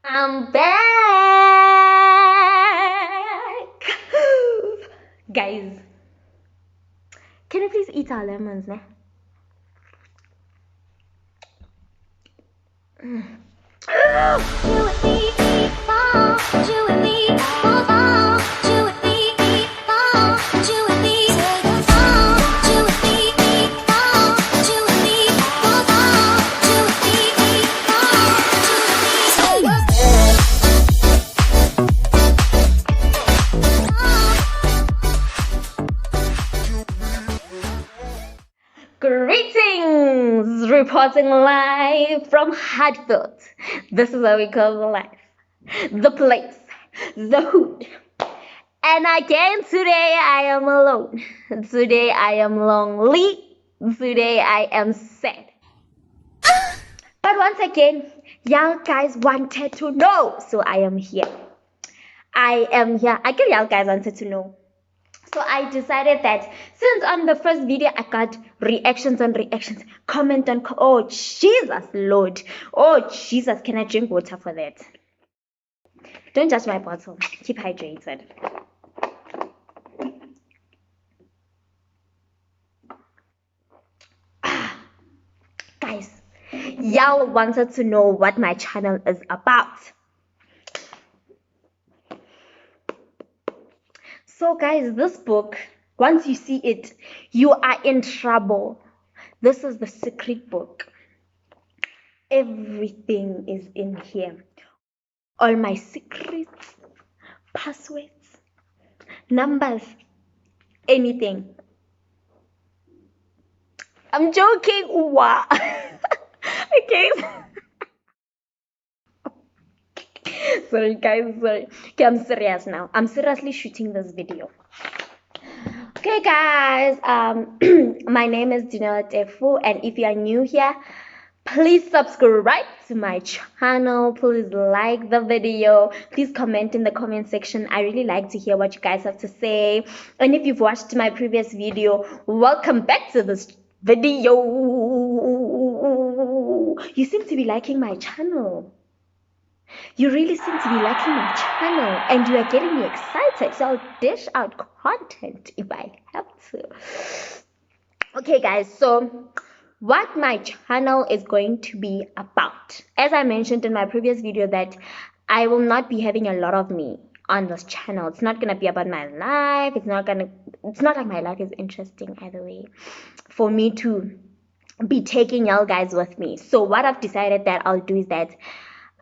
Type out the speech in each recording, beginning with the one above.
I'm back. Guys, can you please eat our lemons, ne? Greetings! Reporting live from Hartfield. This is how we call the life, the place, the hood. And again, today I am alone. Today I am lonely. Today I am sad. But once again, y'all guys wanted to know, so I am here. I am here. I guess y'all guys wanted to know. So I decided that since on the first video I got reactions on reactions, comment on oh Jesus Lord, oh Jesus, can I drink water for that? Don't judge my bottle. Keep hydrated. Guys, y'all wanted to know what my channel is about. So guys, this book, once you see it, you are in trouble. This is the secret book. Everything is in here. All my secrets, passwords, numbers, anything. I'm joking. Wow. Okay. Sorry guys, sorry. Okay, I'm serious now. I'm seriously shooting this video. Okay guys, my name is Dinela Tefu, and if you are new here, please subscribe to my channel. Please like the video. Please comment in the comment section. I really like to hear what you guys have to say. And if you've watched my previous video, welcome back to this video. You seem to be liking my channel. You really seem to be liking my channel, and you are getting me excited, so I'll dish out content if I have to. Okay guys, so what my channel is going to be about, as I mentioned in my previous video, that I will not be having a lot of me on this channel. It's not gonna be about my life. It's not like my life is interesting either way for me to be taking y'all guys with me. So what I've decided that I'll do is that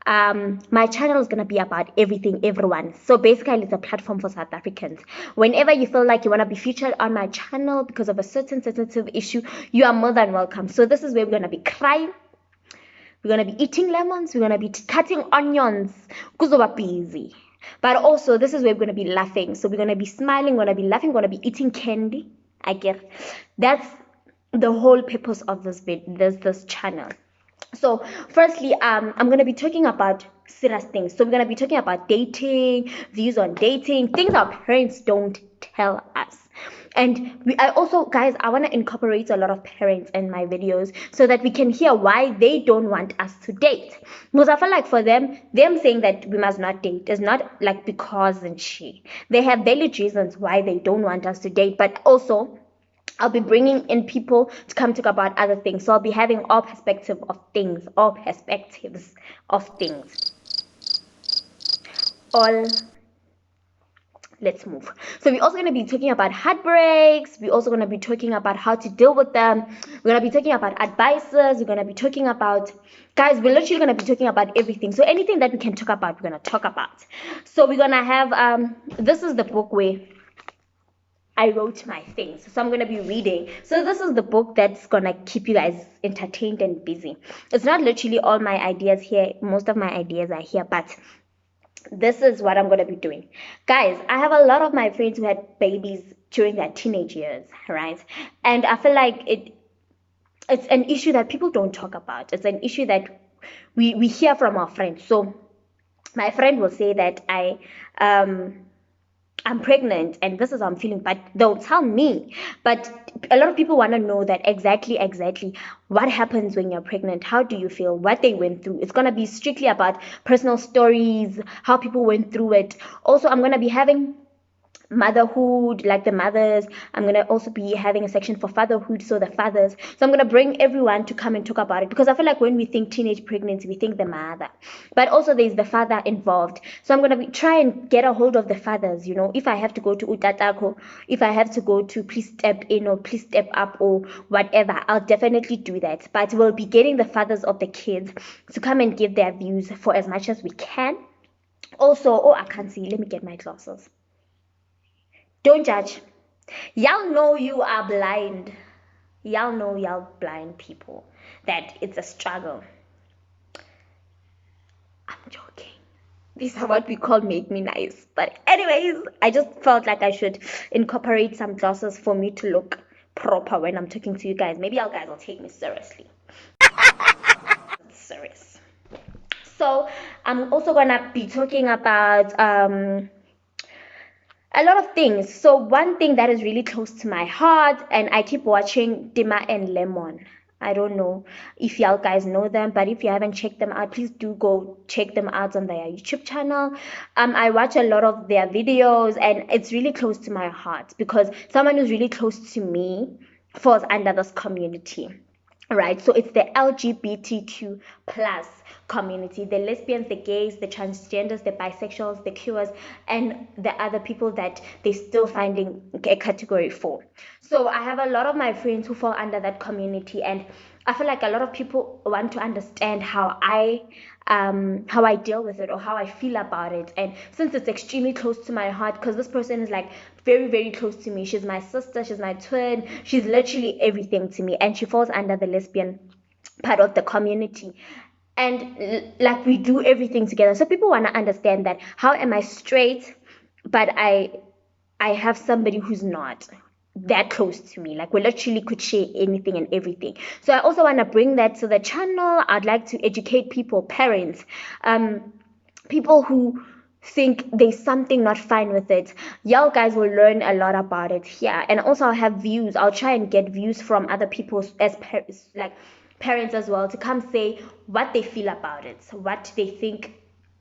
my channel is going to be about everything, everyone. So basically it's a platform for South Africans. Whenever you feel like you want to be featured on my channel because of a certain sensitive issue, you are more than welcome. So this is where we're going to be crying, we're going to be eating lemons, we're going to be cutting onions, kuzoba busy. But also this is where we're going to be laughing. So we're going to be smiling, we're going to be laughing, we're going to be eating candy. I guess that's the whole purpose of this channel. So firstly, I'm going to be talking about serious things. So we're going to be talking about dating, views on dating, things our parents don't tell us. And I also, guys, I want to incorporate a lot of parents in my videos so that we can hear why they don't want us to date. Because I feel like for them saying that we must not date is not like because and she. They have valid reasons why they don't want us to date, but also I'll be bringing in people to come talk about other things. So I'll be having all perspectives of things. Let's move. So we're also going to be talking about heartbreaks. We're also going to be talking about how to deal with them. We're going to be talking about advices. We're going to be talking about, guys, we're literally going to be talking about everything. So anything that we can talk about, we're going to talk about. So we're going to have, this is the book where I wrote my things. So I'm going to be reading. So this is the book that's going to keep you guys entertained and busy. It's not literally all my ideas here. Most of my ideas are here, but this is what I'm going to be doing. Guys, I have a lot of my friends who had babies during their teenage years, right? And I feel like it's an issue that people don't talk about. It's an issue that we hear from our friends. So my friend will say that I'm pregnant and this is how I'm feeling, but they'll tell me. But a lot of people want to know that exactly what happens when you're pregnant. How do you feel? What they went through. It's going to be strictly about personal stories, how people went through it. Also, I'm going to be having motherhood, like the mothers. I'm going to also be having a section for fatherhood, so the fathers. So I'm going to bring everyone to come and talk about it, because I feel like when we think teenage pregnancy, we think the mother, but also there's the father involved. So I'm going to try and get a hold of the fathers. If I have to go to utatako, if I have to go to please step in or please step up or whatever, I'll definitely do that. But we'll be getting the fathers of the kids to come and give their views for as much as we can. Also, oh, I can't see, let me get my glasses. Don't judge. Y'all know you are blind. Y'all know y'all blind people that it's a struggle. I'm joking. These are what we call make me nice. But anyways, I just felt like I should incorporate some glasses for me to look proper when I'm talking to you guys. Maybe y'all guys will take me seriously. Serious. So I'm also gonna be talking about a lot of things. So one thing that is really close to my heart, and I keep watching Tema and Lemon. I don't know if y'all guys know them, but if you haven't checked them out, please do go check them out on their YouTube channel. I watch a lot of their videos, and it's really close to my heart because someone who's really close to me falls under this community. Right, so it's the LGBTQ plus community, the lesbians, the gays, the transgenders, the bisexuals, the queers, and the other people that they're still finding a category for. So I have a lot of my friends who fall under that community, and I feel like a lot of people want to understand how I deal with it or how I feel about it. And since it's extremely close to my heart, because this person is like very, very close to me. She's my sister, she's my twin, she's literally everything to me, and she falls under the lesbian part of the community. And like we do everything together. So people want to understand that how am I straight, but I have somebody who's not that close to me. Like we literally could share anything and everything. So I also want to bring that to the channel. I'd like to educate people, parents, people who think there's something not fine with it. Y'all guys will learn a lot about it here. And also I'll have views. I'll try and get views from other people as like parents as well, to come say what they feel about it, what they think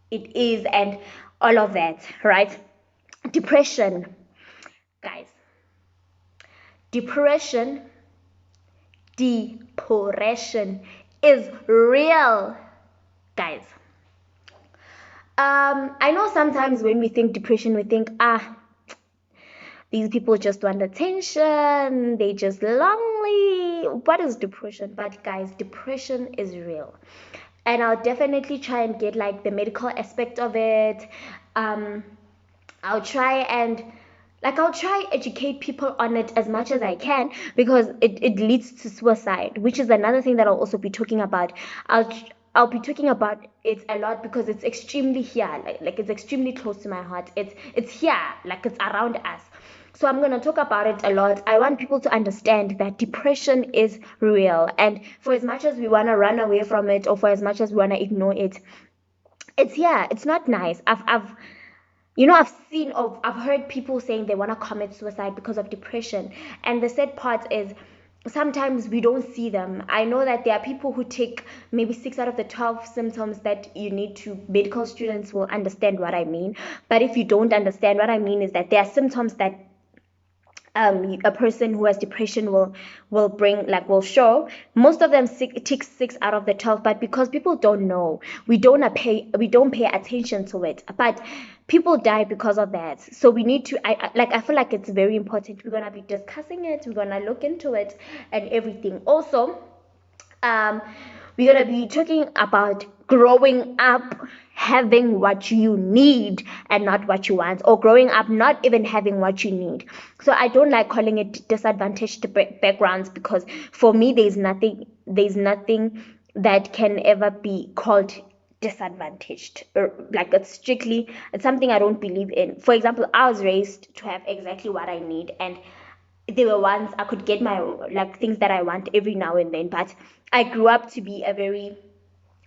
it is, and all of that, right? Depression, guys. Depression, depression is real, guys. I know sometimes when we think depression, we think, these people just want attention, they just lonely. What is depression? But guys, depression is real. And I'll definitely try and get like the medical aspect of it. I'll try educate people on it as much as I can, because it leads to suicide, which is another thing that I'll also be talking about. I'll be talking about it a lot because it's extremely here, like it's extremely close to my heart. It's here, like it's around us. So I'm going to talk about it a lot. I want people to understand that depression is real, and for as much as we want to run away from it, or for as much as we want to ignore it, it's here. It's not nice. I've heard people saying they want to commit suicide because of depression. And the sad part is sometimes we don't see them. I know that there are people who take maybe 6 out of the 12 symptoms that you need to. Medical students will understand what I mean. But if you don't understand what I mean, is that there are symptoms that a person who has depression will show. Most of them tick 6 out of the 12, but because people don't know, we don't pay attention to it. But people die because of that. So we need to. I feel like it's very important. We're gonna be discussing it. We're gonna look into it and everything. Also, we're gonna be talking about growing up having what you need and not what you want, or growing up not even having what you need. So I don't like calling it disadvantaged backgrounds, because for me there's nothing that can ever be called disadvantaged, or like it's something I don't believe in. For example, I was raised to have exactly what I need, and there were ones I could get my like things that I want every now and then, but I grew up to be a very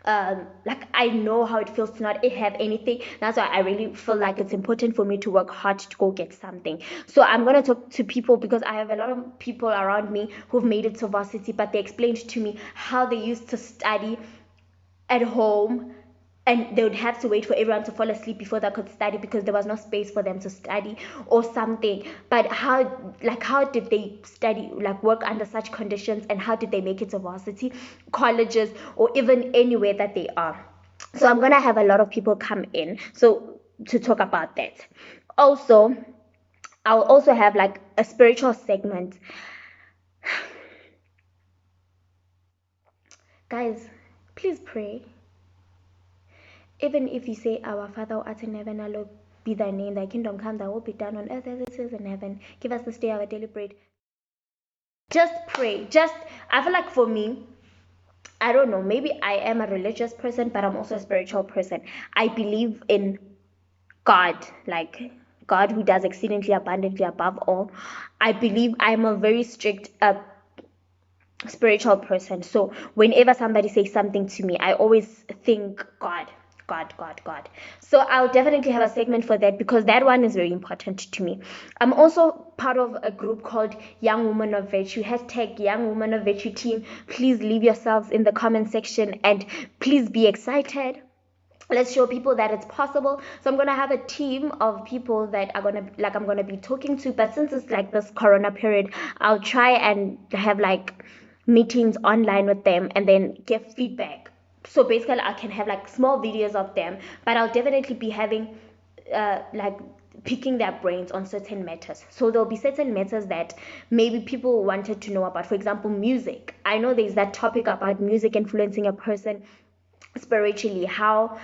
like I know how it feels to not have anything. That's why I really feel like it's important for me to work hard to go get something. So I'm gonna talk to people because I have a lot of people around me who've made it to varsity, but they explained to me how they used to study at home, and they would have to wait for everyone to fall asleep before they could study because there was no space for them to study or something. But how did they study, like work under such conditions, and how did they make it to varsity, colleges, or even anywhere that they are? So I'm gonna have a lot of people come in so to talk about that. Also, I'll also have like a spiritual segment. Guys, please pray. Even if you say, Our Father who art in heaven, hallowed be thy name, thy kingdom come, thy will be done on earth as it is in heaven. Give us this day our daily bread. Just pray. I feel like for me, I don't know, maybe I am a religious person, but I'm also a spiritual person. I believe in God, like God who does exceedingly abundantly above all. I believe I'm a very strict spiritual person. So whenever somebody says something to me, I always think God, God, God, God. So I'll definitely have a segment for that because that one is very important to me. I'm also part of a group called Young Women of Virtue, hashtag Young Women of Virtue team. Please leave yourselves in the comment section and please be excited. Let's show people that it's possible. So I'm gonna have a team of people that I'm gonna be talking to. But since it's like this corona period, I'll try and have like meetings online with them and then get feedback. So basically I can have like small videos of them, but I'll definitely be having like picking their brains on certain matters. So there'll be certain matters that maybe people wanted to know about. For example, music. I know there's that topic about music influencing a person spiritually, how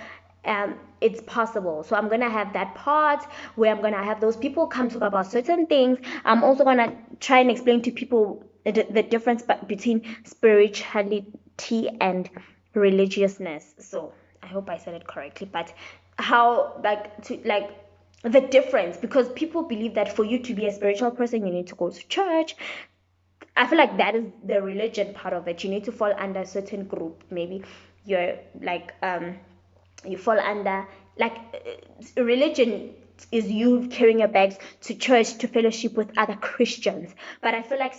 it's possible. So I'm gonna have that part where I'm gonna have those people come talk about certain things. I'm also gonna try and explain to people the difference between spirituality and religiousness. So I hope I said it correctly, but how like the difference, because people believe that for you to be a spiritual person you need to go to church. I feel like that is the religion part of it. You need to fall under a certain group. Maybe you're like you fall under like religion is you carrying your bags to church to fellowship with other Christians. But I feel like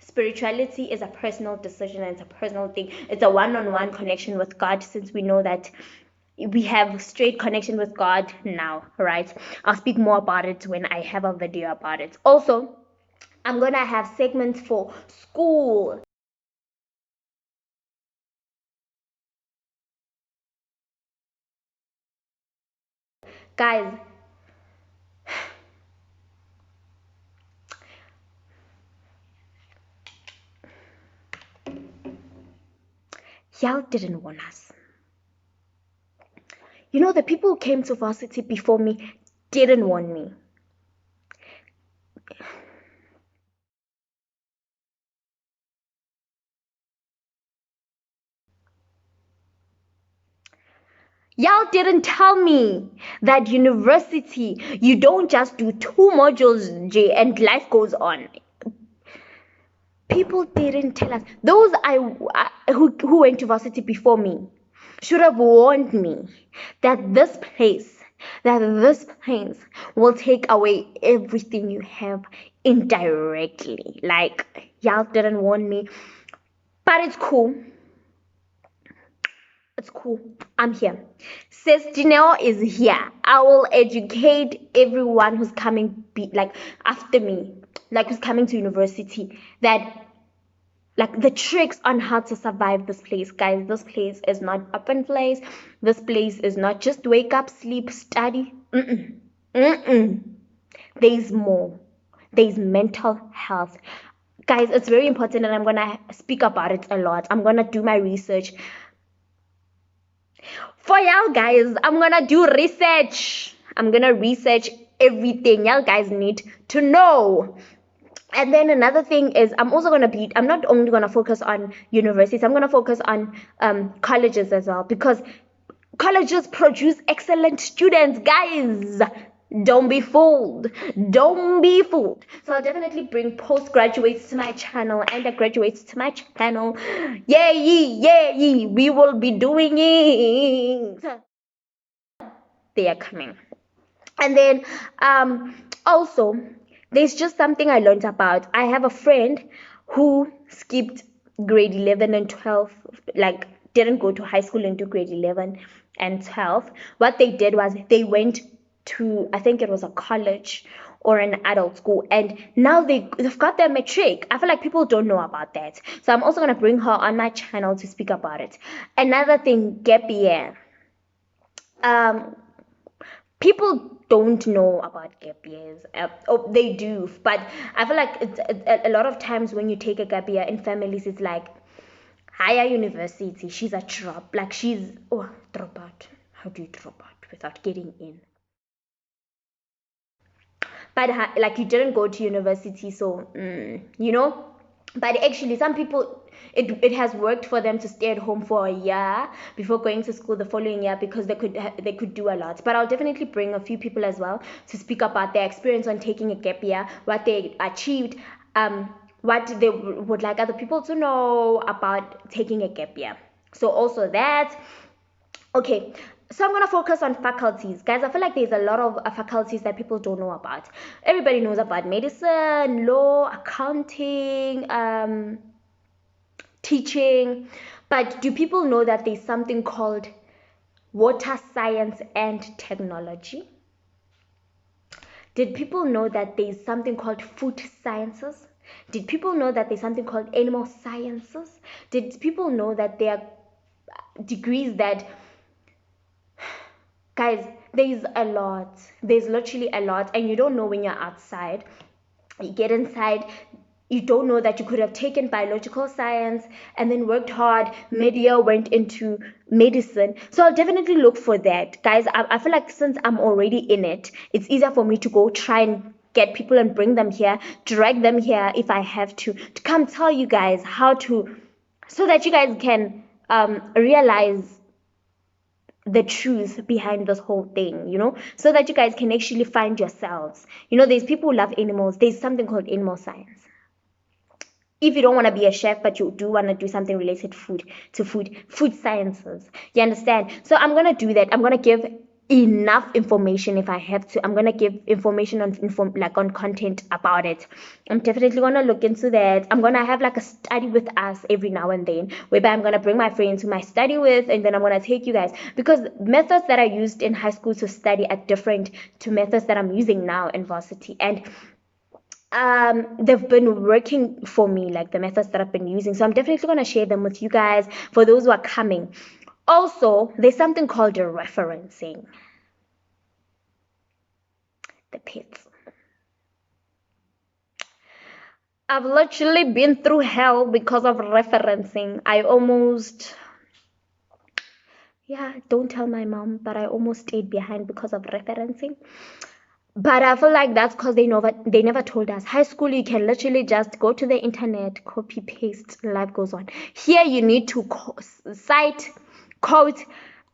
spirituality is a personal decision and it's a personal thing. It's a one-on-one connection with God, since we know that we have straight connection with God now, right? I'll speak more about it when I have a video about it. Also, I'm gonna have segments for school. Guys, y'all didn't want us. You know, the people who came to varsity before me didn't want me. Y'all didn't tell me that university, you don't just do 2 modules, J, and life goes on. People didn't tell us. Those who went to varsity before me should have warned me that this place will take away everything you have indirectly. Like, y'all didn't warn me, but it's cool. It's cool. I'm here. Sis Janelle is here. I will educate everyone who's coming after me, like who's coming to university, that like the tricks on how to survive this place. Guys, this place is not open place. This place is not just wake up, sleep, study. There's more. There's mental health. Guys, it's very important and I'm gonna speak about it a lot. I'm gonna do my research. For y'all guys, I'm gonna do research. I'm gonna research everything y'all guys need to know. And then another thing is I'm not only gonna focus on universities, I'm gonna focus on colleges as well, because colleges produce excellent students, guys. Don't be fooled. Don't be fooled. So I'll definitely bring postgraduates to my channel, undergraduates to my channel. Yeah, ye. We will be doing it. They are coming. And then also, there's just something I learned about. I have a friend who skipped grade 11 and 12, like didn't go to high school into grade 11 and 12. What they did was they went to, I think it was a college or an adult school, and now they've got their matric. I feel like people don't know about that. So I'm also going to bring her on my channel to speak about it. Another thing, gap year. People don't know about gap years. Oh, they do, but I feel like it's a lot of times when you take a gap year in families, it's like higher university. She's a drop, like she's drop out. How do you drop out without getting in? But like you didn't go to university, so you know. But actually, some people, it has worked for them to stay at home for a year before going to school the following year, because they could do a lot. But I'll definitely bring a few people as well to speak about their experience on taking a gap year, what they achieved, what they would like other people to know about taking a gap year. So also that. Okay, so I'm going to focus on faculties. Guys, I feel like there's a lot of faculties that people don't know about. Everybody knows about medicine, law, accounting, teaching. But do people know that there's something called water science and technology? Did people know that there's something called food sciences? Did people know that there's something called animal sciences? Did people know that there are degrees that... Guys, there's a lot. There's literally a lot, and you don't know when you're outside. You get inside, you don't know that you could have taken biological science and then worked hard, mid-year went into medicine. So I'll definitely look for that. Guys, I feel like since I'm already in it, it's easier for me to go try and get people and bring them here, drag them here if I have to come tell you guys how to, so that you guys can realize the truth behind this whole thing, you know, so that you guys can actually find yourselves. You know, there's people who love animals. There's something called animal science. If you don't want to be a chef, but you do want to do something related to food sciences, you understand? So I'm going to do that. I'm going to give enough information if I have to. I'm going to give information on content about it. I'm definitely going to look into that. I'm going to have like a study with us every now and then, whereby I'm going to bring my friends who I study with, and then I'm going to take you guys, because methods that I used in high school to study are different to methods that I'm using now in varsity. And they've been working for me, like the methods that I've been using. So I'm definitely going to share them with you guys for those who are coming. Also, there's something called referencing. The pits. I've literally been through hell because of referencing. I almost... Yeah, don't tell my mom, but I almost stayed behind because of referencing. But I feel like that's because they never told us. High school, you can literally just go to the internet, copy, paste, life goes on. Here, you need to cite, quote,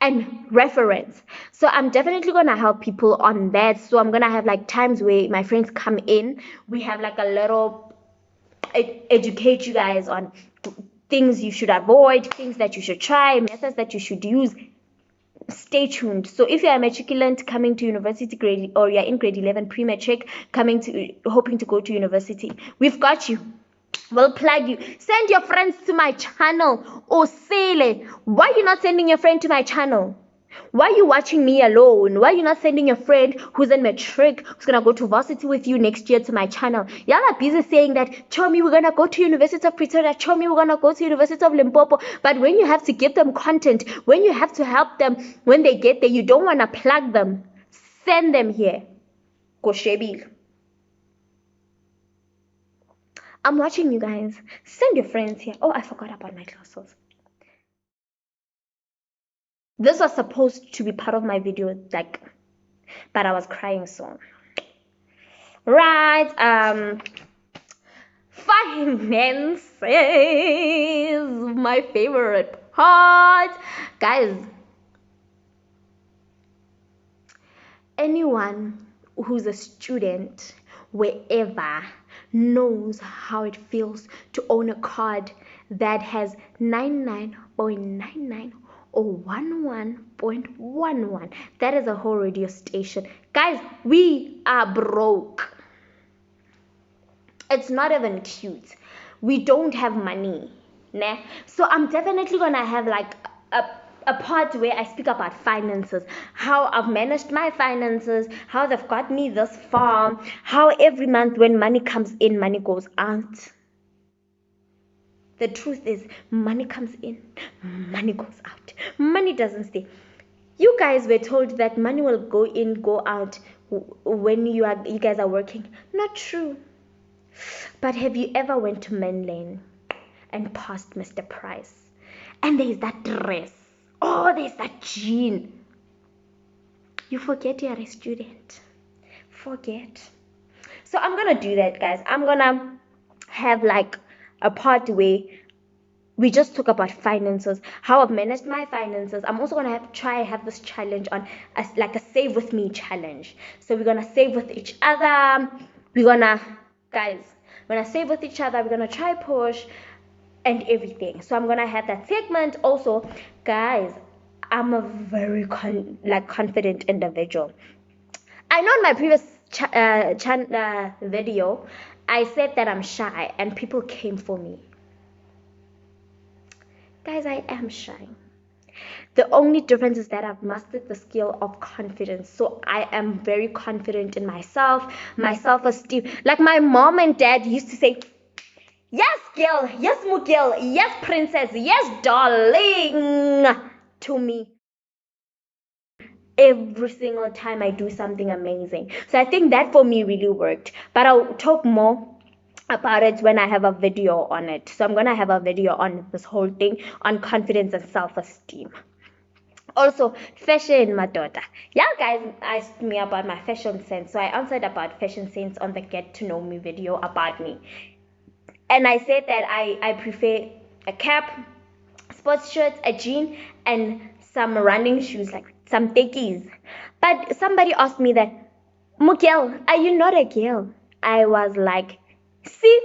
and reference. So I'm definitely going to help people on that. So I'm going to have like times where my friends come in. We have like a little educate you guys on things you should avoid, things that you should try, methods that you should use. Stay tuned. So if you're a matriculant coming to university grade, or you're in grade 11 pre-matric hoping to go to university, we've got you. We'll plug you. Send your friends to my channel. Or Sele, why are you not sending your friend to my channel? Why are you watching me alone? Why are you not sending your friend who's in matric, who's gonna go to varsity with you next year to my channel? Y'all are busy saying that, Chomi, we're gonna go to University of Pretoria, Chomi, we're gonna go to University of Limpopo. But when you have to give them content, when you have to help them when they get there, you don't wanna plug them. Send them here. Koshebil. I'm watching you guys. Send your friends here. Oh, I forgot about my glasses. This was supposed to be part of my video, like, but I was crying so. Right, finances, my favorite part. Guys, anyone who's a student wherever knows how it feels to own a card that has 99.99 or 11.11. That is a whole radio station. Guys, we are broke. It's not even cute. We don't have money. Nah. So I'm definitely gonna have like a part where I speak about finances, how I've managed my finances, how they've got me this far, how every month when money comes in, money goes out. The truth is, money comes in, money goes out. Money doesn't stay. You guys were told that money will go in, go out when you guys are working. Not true. But have you ever went to Mlangeni and passed Mr. Price, and there's that dress, oh, there's that jean, you forget you're a student. Forget. So I'm gonna do that, guys. I'm gonna have like a part where we just talk about finances, how I've managed my finances. I'm also gonna have this challenge on like a save with me challenge. So we're gonna save with each other. We're gonna, guys, we're gonna save with each other. We're gonna try push and everything. So I'm gonna have that segment. Also, guys, I'm a very confident individual. I know in my previous video, I said that I'm shy and people came for me. Guys, I am shy. The only difference is that I've mastered the skill of confidence. So I am very confident in myself, my self-esteem. Like my mom and dad used to say, yes, girl, yes, Mugil, yes, princess, yes, darling, to me every single time I do something amazing. So I think that for me really worked. But I'll talk more about it when I have a video on it. So I'm gonna have a video on this whole thing on confidence and self-esteem. Also, fashion, my daughter. Yeah, guys asked me about my fashion sense. So I answered about fashion sense on the Get to Know Me video about me. And I said that I prefer a cap, sports shirts, a jean, and some running shoes, like some thickies. But somebody asked me that, Mugel, are you not a girl? I was like, see,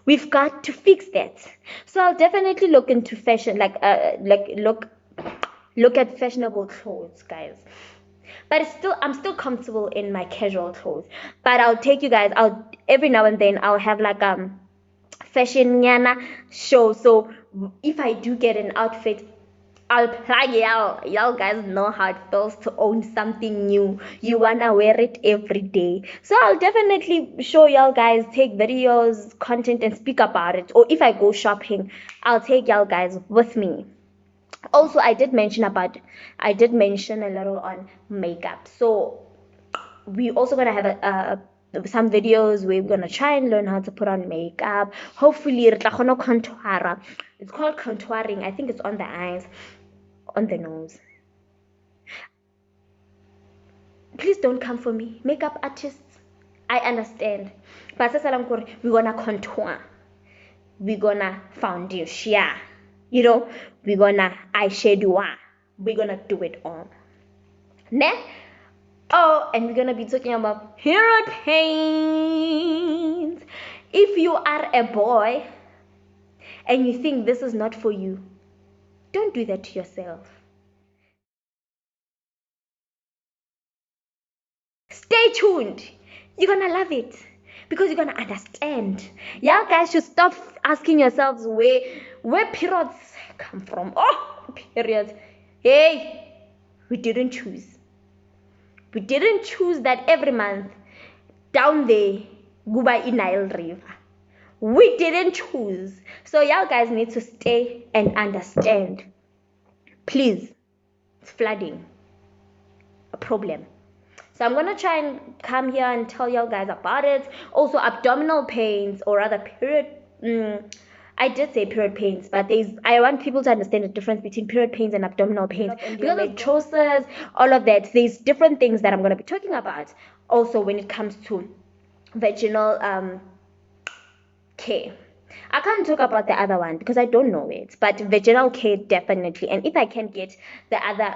we've got to fix that. So I'll definitely look into fashion, look at fashionable clothes, guys. But I'm still comfortable in my casual clothes. But I'll take you guys out every now and then. I'll have like fashion yana show. So if I do get an outfit, I'll plug y'all guys know how it feels to own something new. You wanna wear it every day. So I'll definitely show y'all guys, take videos, content, and speak about it. Or if I go shopping, I'll take y'all guys with me. Also, I did mention a little on makeup. So we also gonna have some videos where we're gonna try and learn how to put on makeup. Hopefully, it's called contouring. I think it's on the eyes, on the nose. Please don't come for me, makeup artists. I understand, but we're gonna contour, we're gonna foundation, we're gonna eyeshadow, we're gonna do it all. Next. Oh, and we're gonna be talking about period pains. If you are a boy and you think this is not for you, don't do that to yourself. Stay tuned. You're gonna love it because you're gonna understand. Y'all guys should stop asking yourselves where periods come from. Oh, periods. Hey, we didn't choose. We didn't choose that every month down there, Guba in Nile River. We didn't choose. So y'all guys need to stay and understand. Please, it's flooding. A problem. So I'm gonna try and come here and tell y'all guys about it. Also, abdominal pains, or rather period. I did say period pains, but I want people to understand the difference between period pains and abdominal pains. Because of choices, all of that, there's different things that I'm going to be talking about. Also, when it comes to vaginal care. I can't talk about the other one because I don't know it, but vaginal care definitely. And if I can get the other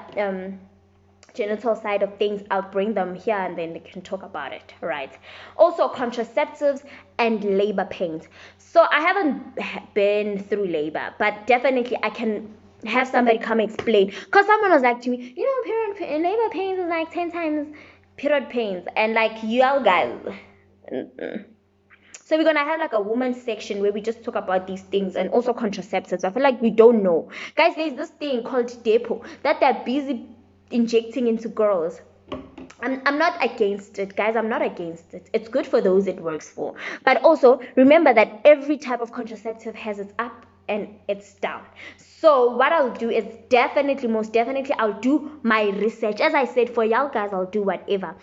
genital side of things, I'll bring them here and then they can talk about it, right? Also, contraceptives and labor pains. So I haven't been through labor, but definitely I can have somebody come explain. Because someone was like to me, labor pains is like 10 times period pains. And like, y'all guys. So we're gonna have like a woman's section where we just talk about these things and also contraceptives. I feel like we don't know. Guys, there's this thing called Depo that they're busy injecting into girls. I'm not against it, guys. I'm not against it. It's good for those it works for. But also remember that every type of contraceptive has its up and it's down. So what I'll do is definitely, most definitely, I'll do my research. As I said, for y'all guys, I'll do whatever.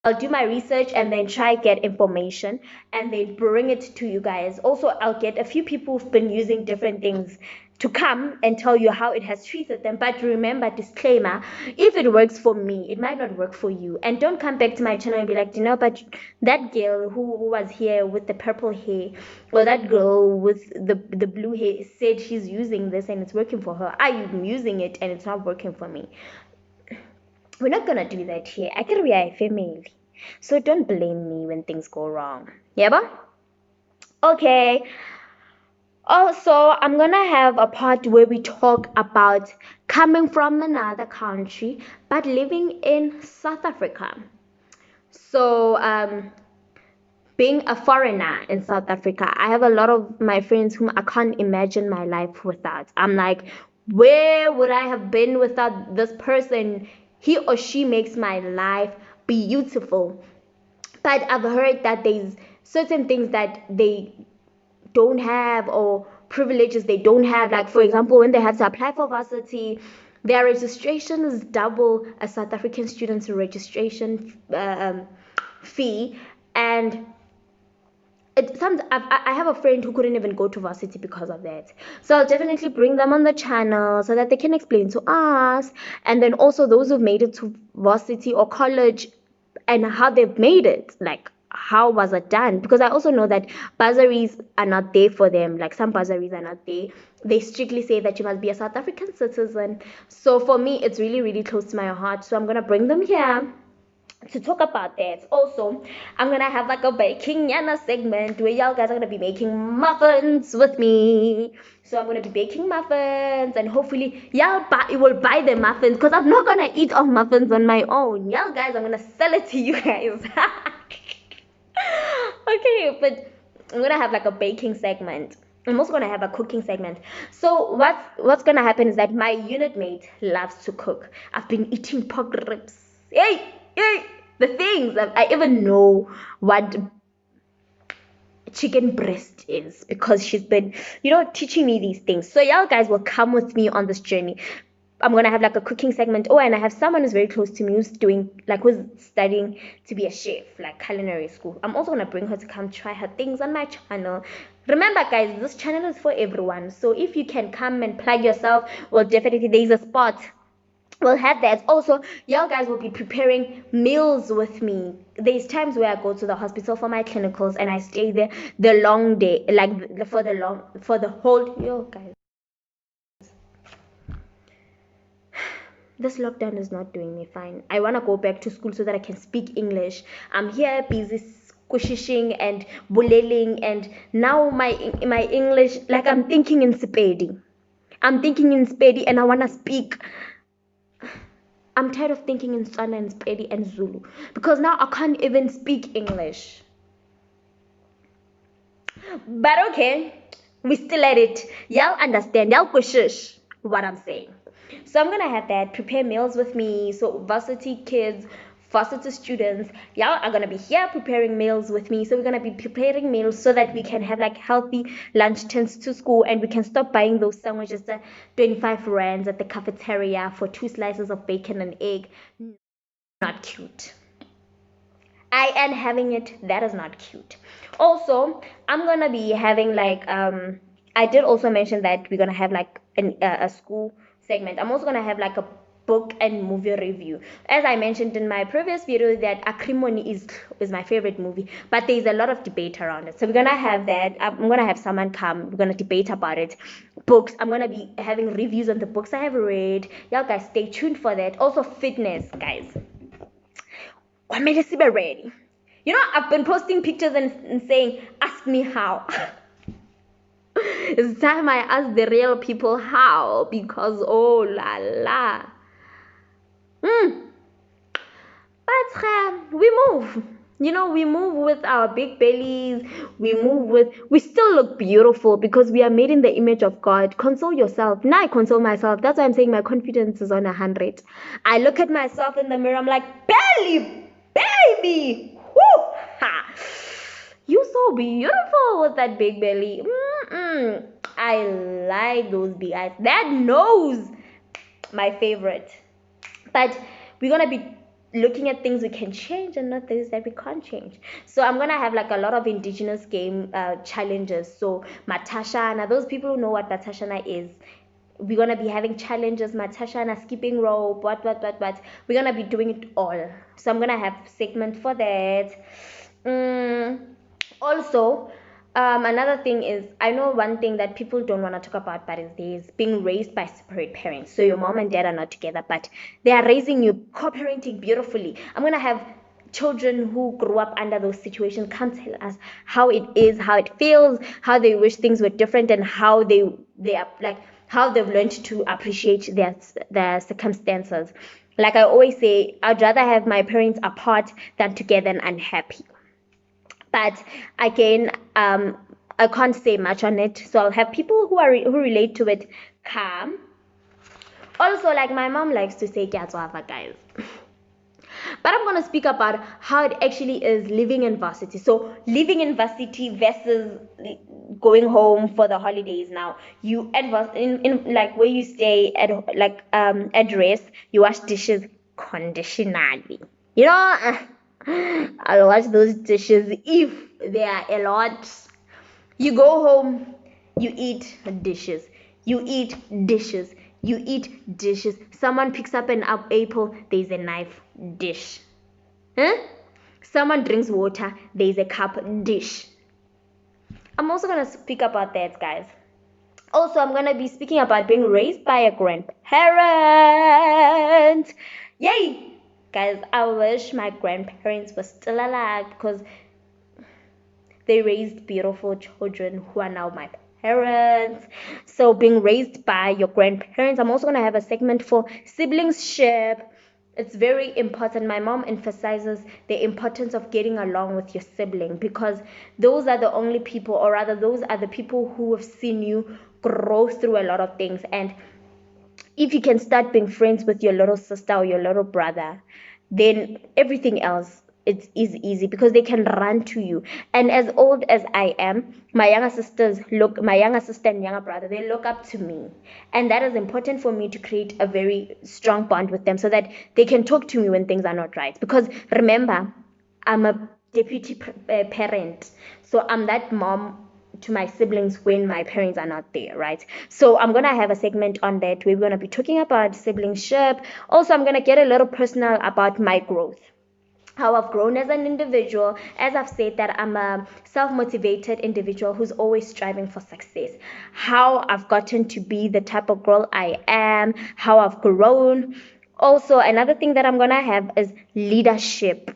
I'll do my research and then try get information and then bring it to you guys. Also, I'll get a few people who've been using different things to come and tell you how it has treated them. But remember, disclaimer, if it works for me, it might not work for you. And don't come back to my channel and be like, but that girl who was here with the purple hair, or that girl with the blue hair said she's using this and it's working for her. I'm using it and it's not working for me. We're not gonna do that here. I can be a family. So don't blame me when things go wrong. Yeah, ba? Okay. Also, I'm gonna have a part where we talk about coming from another country but living in South Africa. So, being a foreigner in South Africa, I have a lot of my friends whom I can't imagine my life without. I'm like, where would I have been without this person? He or she makes my life beautiful. But I've heard that there's certain things that they don't have, or privileges they don't have. Like, for example, when they have to apply for varsity, their registration is double a South African student's registration fee. And I have a friend who couldn't even go to varsity because of that. So I'll definitely bring them on the channel so that they can explain to us. And then also those who've made it to varsity or college and how they've made it. Like, how was it done? Because I also know that bursaries are not there for them. Like, some bursaries are not there. They strictly say that you must be a South African citizen. So for me, it's really, really close to my heart. So I'm going to bring them here to talk about that. Also, I'm gonna have like a baking yana segment where y'all guys are gonna be making muffins with me. So I'm gonna be baking muffins, and hopefully y'all will buy the muffins, because I'm not gonna eat all muffins on my own. Y'all guys, I'm gonna sell it to you guys. Okay, but I'm gonna have like a baking segment. I'm also gonna have a cooking segment. So what's gonna happen is that my unit mate loves to cook. I've been eating pork ribs. Hey, the things I even know what chicken breast is, because she's been, teaching me these things. So y'all guys will come with me on this journey. I'm gonna have like a cooking segment. Oh, and I have someone who's very close to me who's studying to be a chef, like culinary school. I'm also gonna bring her to come try her things on my channel. Remember, guys, this channel is for everyone. So if you can come and plug yourself, well, definitely there's a spot. We'll have that. Also, y'all guys will be preparing meals with me. There's times where I go to the hospital for my clinicals and I stay there the long day, like for the whole. Yo, guys, this lockdown is not doing me fine. I want to go back to school so that I can speak English. I'm here busy squishing and bullying, and now my English, like, I'm thinking in Sepedi. And I want to speak. I'm tired of thinking in Tswana and Sepedi and Zulu, because now I can't even speak English. But okay, we still at it. Y'all understand, y'all kushish what I'm saying. So I'm gonna have that, prepare meals with me. So varsity kids, varsity students, y'all are gonna be here preparing meals with me. So we're gonna be preparing meals so that we can have like healthy lunch turns to school, and we can stop buying those sandwiches at 25 rands at the cafeteria for 2 slices of bacon and egg. Not cute. I am having it. That is not cute. Also, I'm gonna be having like I did also mention that we're gonna have like a school segment. I'm also gonna have like a book and movie review. As I mentioned in my previous video, that Acrimony is my favorite movie, but there's a lot of debate around it. So we're gonna have that. I'm gonna have someone come. We're gonna debate about it. Books. I'm gonna be having reviews on the books I have read. Y'all guys, stay tuned for that. Also, fitness, guys. What made us be ready? You know, I've been posting pictures and saying, "Ask me how." It's time I ask the real people how, because oh la la. But we move. You know, we move with our big bellies. We still look beautiful because we are made in the image of God. Console yourself. Now I console myself. That's why I'm saying my confidence is on 100. I look at myself in the mirror. I'm like, belly, baby. Woo! Ha. You so beautiful with that big belly. I like those big eyes. That nose, my favorite. But we're gonna be looking at things we can change and not things that we can't change. So I'm gonna have like a lot of indigenous game challenges. So Matashana, those people who know what Matashana is, we're gonna be having challenges, Matashana, skipping rope, what. We're gonna be doing it all. So I'm gonna have segment for that. Also, another thing is, I know one thing that people don't want to talk about, but is being raised by separate parents. So your mom and dad are not together, but they are raising you, co-parenting beautifully. I'm gonna have children who grew up under those situations come tell us how it is, how it feels, how they wish things were different, and how they are like how they've learned to appreciate their circumstances. Like I always say, I'd rather have my parents apart than together and unhappy. But again, I can't say much on it, so I'll have people who relate to it come. Also, like my mom likes to say, "Kyatswava, guys." But I'm gonna speak about how it actually is living in varsity. So living in varsity versus going home for the holidays. Now you in like where you stay at like address, you wash dishes conditionally. You know. I'll wash those dishes if they are a lot. You go home, you eat dishes. You eat dishes. You eat dishes. Someone picks up an apple, there's a knife, dish. Huh? Someone drinks water, there's a cup, dish. I'm also going to speak about that, guys. Also, I'm going to be speaking about being raised by a grandparent. Yay! Guys, I wish my grandparents were still alive because they raised beautiful children who are now my parents. So being raised by your grandparents, I'm also going to have a segment for siblingship. It's very important. My mom emphasizes the importance of getting along with your sibling because those are the only people, or rather those are the people who have seen you grow through a lot of things. And if you can start being friends with your little sister or your little brother, then everything else is easy because they can run to you. And as old as I am, my younger sister and younger brother, they look up to me. And that is important for me to create a very strong bond with them so that they can talk to me when things are not right. Because remember, I'm a deputy parent. So I'm that mom to my siblings when my parents are not there, right? So I'm gonna have a segment on that. We're gonna be talking about siblingship. Also, I'm gonna get a little personal about my growth, how I've grown as an individual. As I've said, that I'm a self-motivated individual who's always striving for success, how I've gotten to be the type of girl I am, how I've grown. Also, another thing that I'm gonna have is leadership.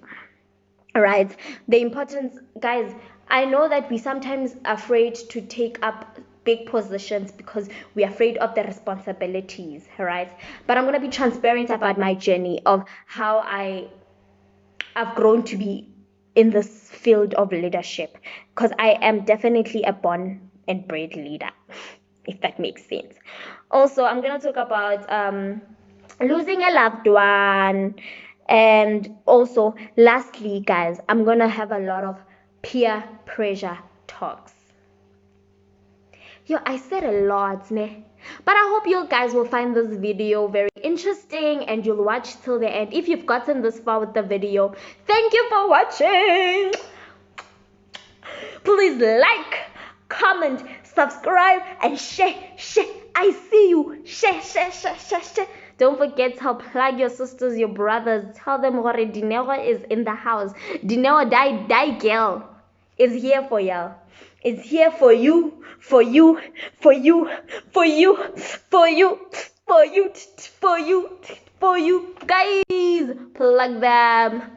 All right, the importance, guys. I know that we sometimes afraid to take up big positions because we're afraid of the responsibilities, right? But I'm going to be transparent about my journey of how I've grown to be in this field of leadership, because I am definitely a born and bred leader, if that makes sense. Also, I'm going to talk about losing a loved one. And also, lastly, guys, I'm going to have a lot of peer pressure talks. Yo, I said a lot, ne? But I hope you guys will find this video very interesting and you'll watch till the end. If you've gotten this far with the video, thank you for watching. Please like, comment, subscribe, and share. I see you. Share. Don't forget to plug your sisters, your brothers. Tell them what Dinero is in the house. Dinero die girl is here for y'all. It's here for you, for you, for you, for you, for you, for you, for you, for you. Guys, plug them.